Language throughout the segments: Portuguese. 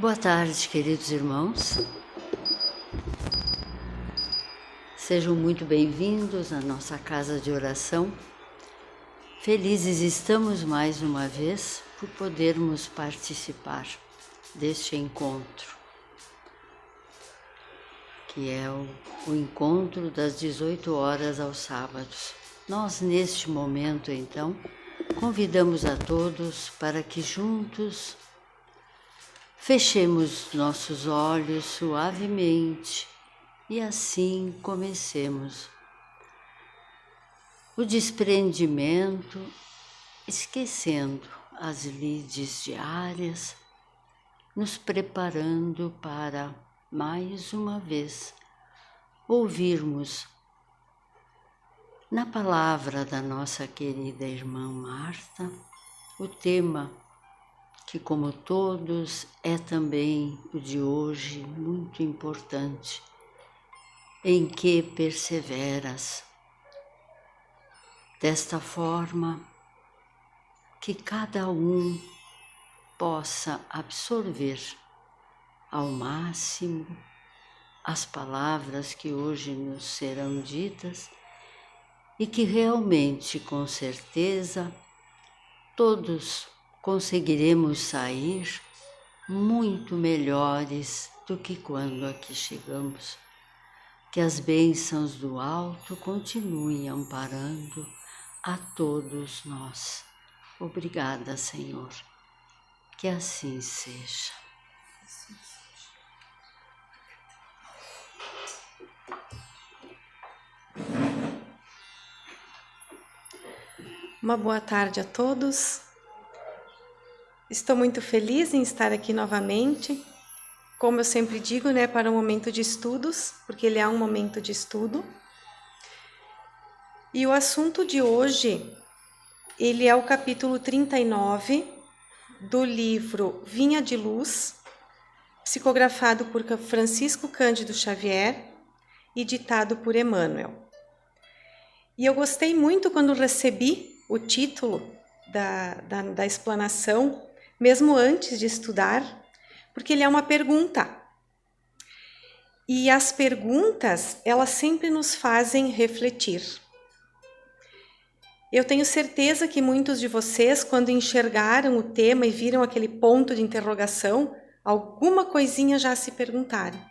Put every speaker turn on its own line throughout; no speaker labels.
Boa tarde, queridos irmãos. Sejam muito bem-vindos à nossa casa de oração. Felizes estamos mais uma vez por podermos participar deste encontro, que é o encontro das 18 horas aos sábados. Nós, neste momento, então, convidamos a todos para que juntos fechemos nossos olhos suavemente e assim comecemos o desprendimento, esquecendo as lides diárias, nos preparando para, mais uma vez, ouvirmos na palavra da nossa querida irmã Marta o tema que, como todos, é também o de hoje muito importante. Em que perseveras? Desta forma que cada um possa absorver ao máximo as palavras que hoje nos serão ditas e que realmente, com certeza, todos conseguiremos sair muito melhores do que quando aqui chegamos. Que as bênçãos do alto continuem amparando a todos nós. Obrigada, Senhor. Que assim seja.
Uma boa tarde a todos. Estou muito feliz em estar aqui novamente. Como eu sempre digo, para um momento de estudos, porque ele é um momento de estudo. E o assunto de hoje, ele é o capítulo 39 do livro Vinha de Luz, psicografado por Francisco Cândido Xavier e ditado por Emmanuel. E eu gostei muito quando recebi o título da explanação, mesmo antes de estudar, porque ele é uma pergunta. E as perguntas, elas sempre nos fazem refletir. Eu tenho certeza que muitos de vocês, quando enxergaram o tema e viram aquele ponto de interrogação, alguma coisinha já se perguntaram.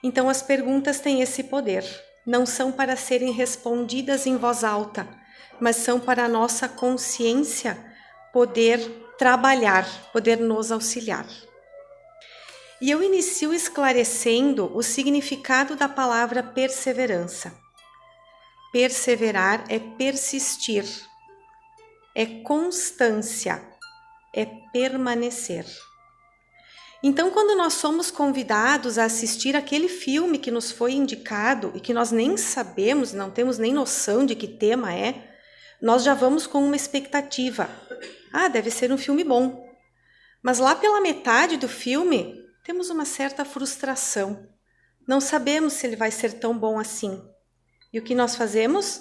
Então, as perguntas têm esse poder. Não são para serem respondidas em voz alta, mas são para a nossa consciência poder trabalhar, poder nos auxiliar. E eu inicio esclarecendo o significado da palavra perseverança. Perseverar é persistir, é constância, é permanecer. Então, quando nós somos convidados a assistir aquele filme que nos foi indicado e que nós nem sabemos, não temos nem noção de que tema é, nós já vamos com uma expectativa. Deve ser um filme bom. Mas lá pela metade do filme, temos uma certa frustração. Não sabemos se ele vai ser tão bom assim. E o que nós fazemos?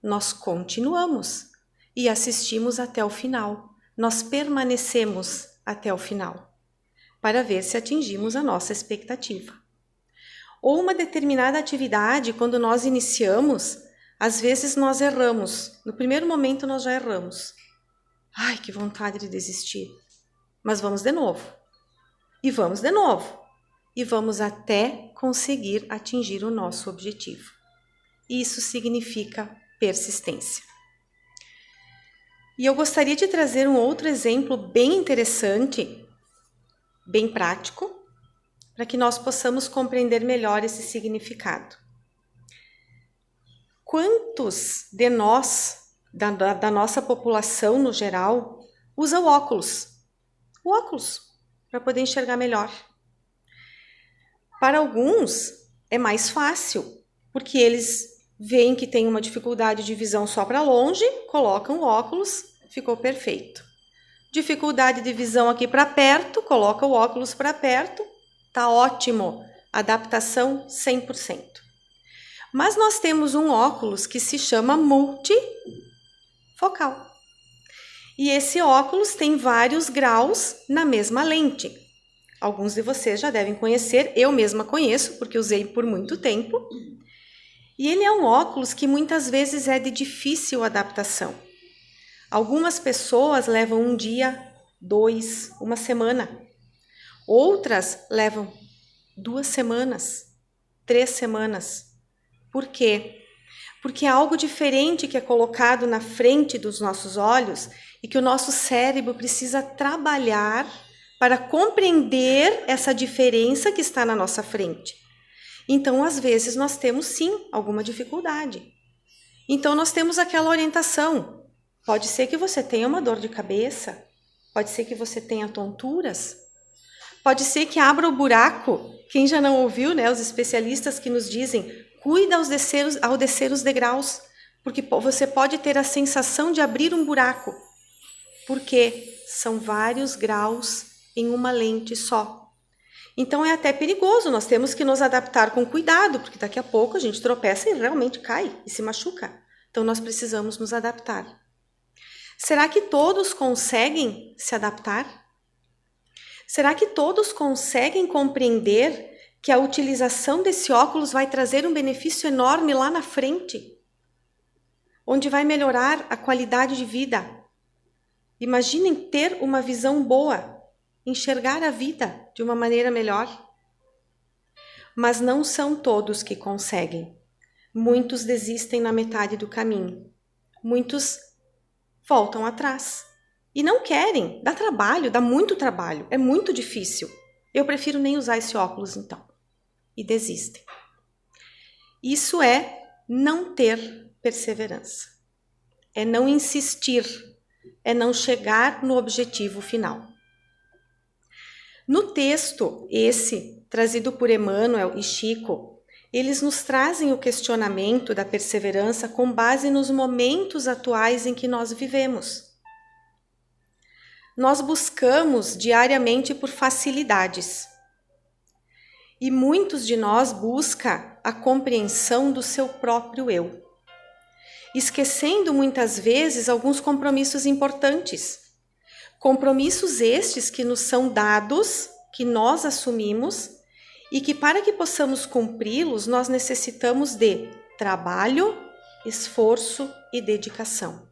Nós continuamos e assistimos até o final. Nós permanecemos até o final, para ver se atingimos a nossa expectativa. Ou uma determinada atividade, quando nós iniciamos, às vezes nós erramos. No primeiro momento nós já erramos. Que vontade de desistir. Mas vamos de novo. E vamos de novo. E vamos até conseguir atingir o nosso objetivo. Isso significa persistência. E eu gostaria de trazer um outro exemplo bem interessante, bem prático, para que nós possamos compreender melhor esse significado. Quantos de nós, da nossa população no geral, usa o óculos? O óculos, para poder enxergar melhor. Para alguns é mais fácil, porque eles veem que tem uma dificuldade de visão só para longe, colocam o óculos, ficou perfeito. Dificuldade de visão aqui para perto, coloca o óculos para perto, tá ótimo, adaptação 100%. Mas nós temos um óculos que se chama multifocal. E esse óculos tem vários graus na mesma lente. Alguns de vocês já devem conhecer, eu mesma conheço, porque usei por muito tempo. E ele é um óculos que muitas vezes é de difícil adaptação. Algumas pessoas levam um dia, 2, uma semana. Outras levam 2 semanas, 3 semanas. Por quê? Porque é algo diferente que é colocado na frente dos nossos olhos e que o nosso cérebro precisa trabalhar para compreender essa diferença que está na nossa frente. Então, às vezes, nós temos sim alguma dificuldade. Então, nós temos aquela orientação. Pode ser que você tenha uma dor de cabeça, pode ser que você tenha tonturas, pode ser que abra o buraco. Quem já não ouviu, né, os especialistas que nos dizem, cuida ao descer os degraus, porque você pode ter a sensação de abrir um buraco, porque são vários graus em uma lente só. Então é até perigoso, nós temos que nos adaptar com cuidado, porque daqui a pouco a gente tropeça e realmente cai e se machuca. Então nós precisamos nos adaptar. Será que todos conseguem se adaptar? Será que todos conseguem compreender que a utilização desse óculos vai trazer um benefício enorme lá na frente? Onde vai melhorar a qualidade de vida? Imaginem ter uma visão boa, enxergar a vida de uma maneira melhor. Mas não são todos que conseguem. Muitos desistem na metade do caminho. Muitos voltam atrás. E não querem. Dá trabalho, dá muito trabalho. É muito difícil. Eu prefiro nem usar esse óculos, então. E desistem. Isso é não ter perseverança. É não insistir. É não chegar no objetivo final. No texto, trazido por Emmanuel e Chico, eles nos trazem o questionamento da perseverança com base nos momentos atuais em que nós vivemos. Nós buscamos diariamente por facilidades. E muitos de nós buscam a compreensão do seu próprio eu, esquecendo muitas vezes alguns compromissos importantes. Compromissos estes que nos são dados, que nós assumimos, e que para que possamos cumpri-los, nós necessitamos de trabalho, esforço e dedicação.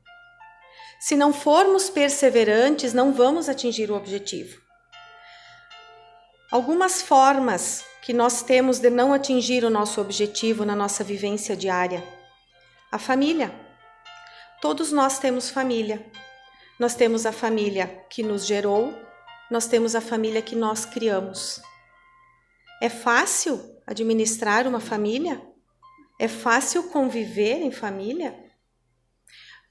Se não formos perseverantes, não vamos atingir o objetivo. Algumas formas que nós temos de não atingir o nosso objetivo na nossa vivência diária. A família. Todos nós temos família. Nós temos a família que nos gerou, nós temos a família que nós criamos. É fácil administrar uma família? É fácil conviver em família?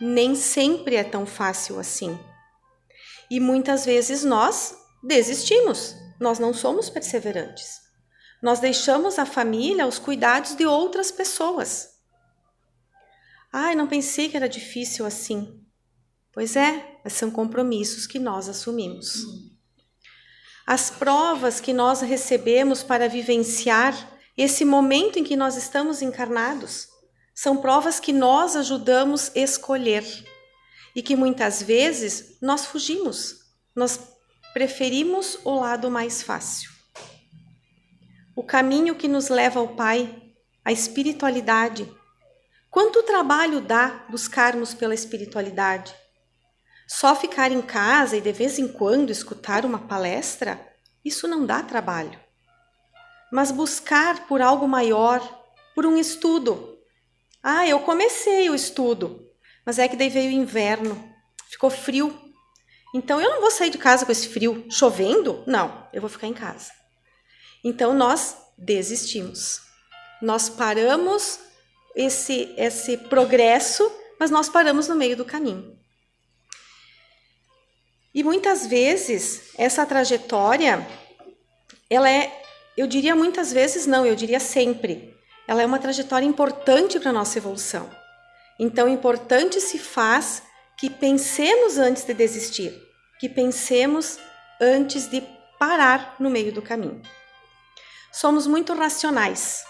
Nem sempre é tão fácil assim. E muitas vezes nós desistimos, nós não somos perseverantes. Nós deixamos a família aos cuidados de outras pessoas. Ai, não pensei que era difícil assim. Pois é, são compromissos que nós assumimos. As provas que nós recebemos para vivenciar esse momento em que nós estamos encarnados são provas que nós ajudamos a escolher e que muitas vezes nós fugimos, nós preferimos o lado mais fácil. O caminho que nos leva ao Pai, a espiritualidade. Quanto trabalho dá buscarmos pela espiritualidade? Só ficar em casa e de vez em quando escutar uma palestra, isso não dá trabalho. Mas buscar por algo maior, por um estudo. Ah, eu comecei o estudo, mas é que daí veio o inverno, ficou frio. Então eu não vou sair de casa com esse frio, chovendo? Não, eu vou ficar em casa. Então nós desistimos. Nós paramos esse progresso, mas nós paramos no meio do caminho. E muitas vezes, essa trajetória, ela é, eu diria muitas vezes não, eu diria sempre, ela é uma trajetória importante para a nossa evolução. Então, importante se faz que pensemos antes de desistir, que pensemos antes de parar no meio do caminho. Somos muito racionais,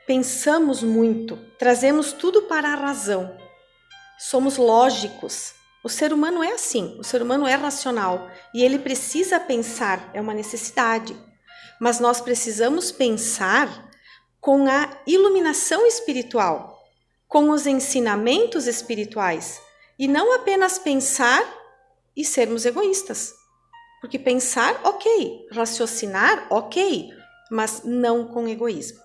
pensamos muito, trazemos tudo para a razão, somos lógicos. O ser humano é assim, o ser humano é racional e ele precisa pensar, é uma necessidade. Mas nós precisamos pensar com a iluminação espiritual, com os ensinamentos espirituais, e não apenas pensar e sermos egoístas. Porque pensar, ok, raciocinar, ok, mas não com egoísmo.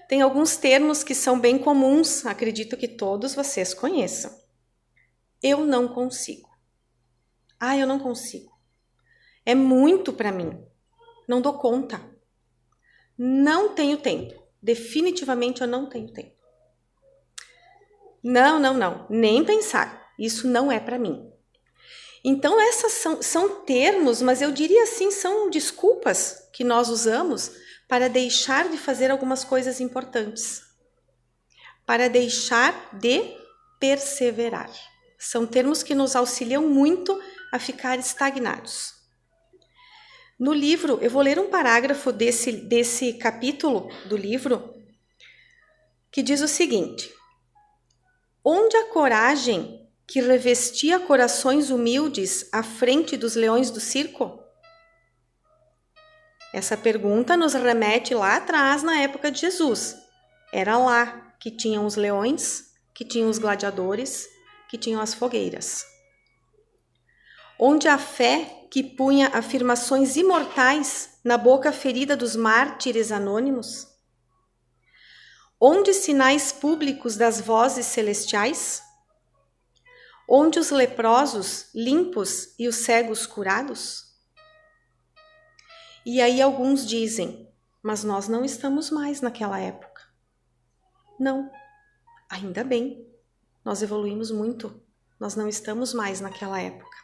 Tem alguns termos que são bem comuns, acredito que todos vocês conheçam. Eu não consigo. Eu não consigo. É muito para mim. Não dou conta. Não tenho tempo. Definitivamente eu não tenho tempo. Não. Nem pensar. Isso não é para mim. Então, essas são termos, mas eu diria assim, são desculpas que nós usamos para deixar de fazer algumas coisas importantes. Para deixar de perseverar. São termos que nos auxiliam muito a ficar estagnados. No livro, eu vou ler um parágrafo desse capítulo do livro que diz o seguinte: onde a coragem que revestia corações humildes à frente dos leões do circo? Essa pergunta nos remete lá atrás, na época de Jesus. Era lá que tinham os leões, que tinham os gladiadores, que tinham as fogueiras. Onde a fé que punha afirmações imortais na boca ferida dos mártires anônimos? Onde sinais públicos das vozes celestiais? Onde os leprosos limpos e os cegos curados? E aí alguns dizem, mas nós não estamos mais naquela época. Não, ainda bem, nós evoluímos muito, nós não estamos mais naquela época.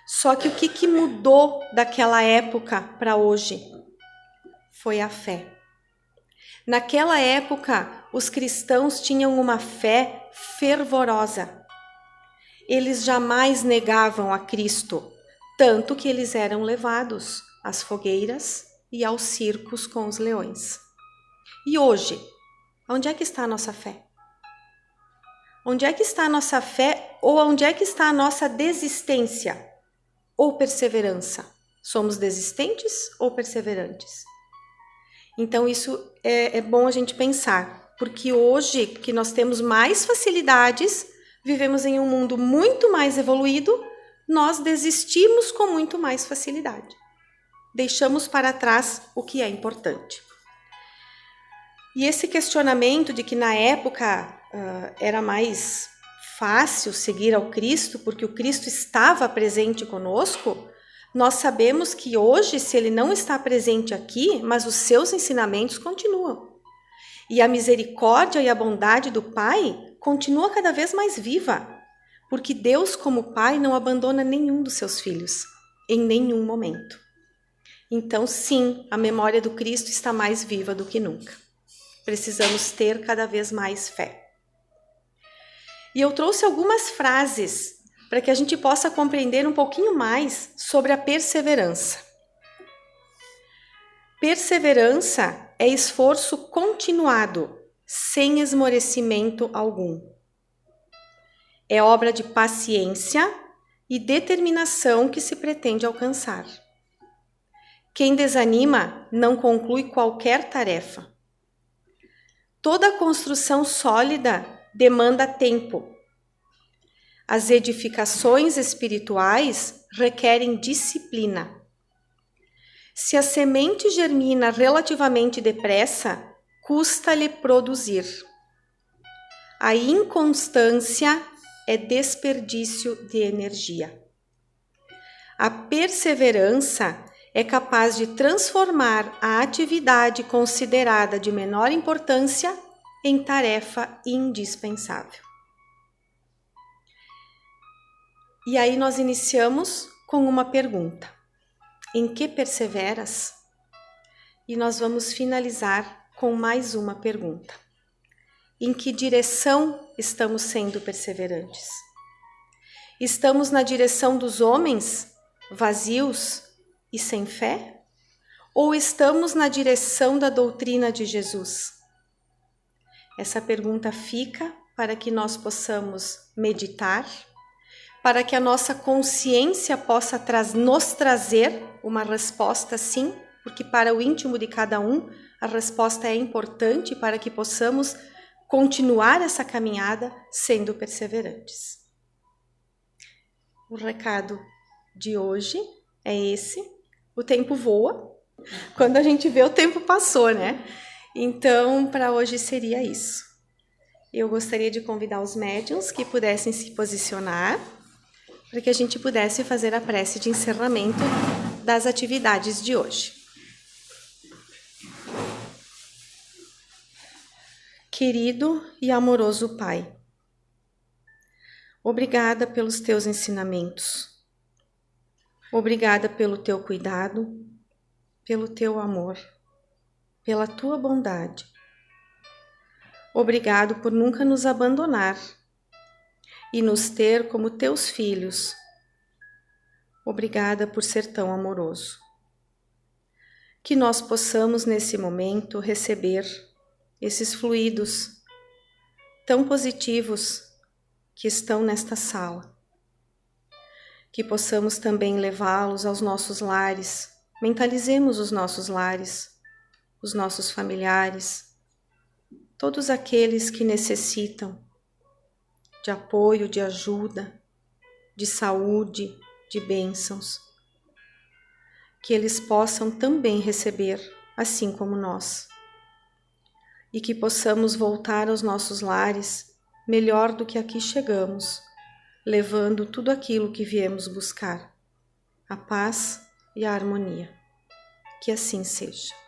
Só que o que mudou daquela época para hoje? Foi a fé. Naquela época, os cristãos tinham uma fé fervorosa. Eles jamais negavam a Cristo, tanto que eles eram levados às fogueiras e aos circos com os leões. E hoje, onde é que está a nossa fé? Onde é que está a nossa fé ou onde é que está a nossa desistência ou perseverança? Somos desistentes ou perseverantes? Então isso é bom a gente pensar, porque hoje que nós temos mais facilidades, vivemos em um mundo muito mais evoluído, nós desistimos com muito mais facilidade. Deixamos para trás o que é importante. E esse questionamento de que na época era mais fácil seguir ao Cristo, porque o Cristo estava presente conosco, nós sabemos que hoje, se ele não está presente aqui, mas os seus ensinamentos continuam. E a misericórdia e a bondade do Pai continua cada vez mais viva, porque Deus, como Pai, não abandona nenhum dos seus filhos, em nenhum momento. Então, sim, a memória do Cristo está mais viva do que nunca. Precisamos ter cada vez mais fé. E eu trouxe algumas frases para que a gente possa compreender um pouquinho mais sobre a perseverança. Perseverança é esforço continuado, sem esmorecimento algum. É obra de paciência e determinação que se pretende alcançar. Quem desanima não conclui qualquer tarefa. Toda construção sólida demanda tempo. As edificações espirituais requerem disciplina. Se a semente germina relativamente depressa, custa-lhe produzir. A inconstância é desperdício de energia. A perseverança é capaz de transformar a atividade considerada de menor importância em tarefa indispensável. E aí nós iniciamos com uma pergunta: em que perseveras? E nós vamos finalizar com mais uma pergunta: em que direção estamos sendo perseverantes? Estamos na direção dos homens, vazios e sem fé? Ou estamos na direção da doutrina de Jesus? Essa pergunta fica para que nós possamos meditar, para que a nossa consciência possa nos trazer uma resposta sim, porque para o íntimo de cada um a resposta é importante para que possamos continuar essa caminhada sendo perseverantes. O recado de hoje é esse. O tempo voa. Quando a gente vê, o tempo passou, né? Então, para hoje seria isso. Eu gostaria de convidar os médiuns que pudessem se posicionar para que a gente pudesse fazer a prece de encerramento das atividades de hoje. Querido e amoroso Pai, obrigada pelos teus ensinamentos. Obrigada pelo teu cuidado, pelo teu amor, pela tua bondade. Obrigado por nunca nos abandonar e nos ter como teus filhos. Obrigada por ser tão amoroso. Que nós possamos nesse momento receber esses fluidos tão positivos que estão nesta sala. Que possamos também levá-los aos nossos lares. Mentalizemos os nossos lares, os nossos familiares, todos aqueles que necessitam de apoio, de ajuda, de saúde, de bênçãos. Que eles possam também receber, assim como nós. E que possamos voltar aos nossos lares melhor do que aqui chegamos, levando tudo aquilo que viemos buscar, a paz e a harmonia. Que assim seja.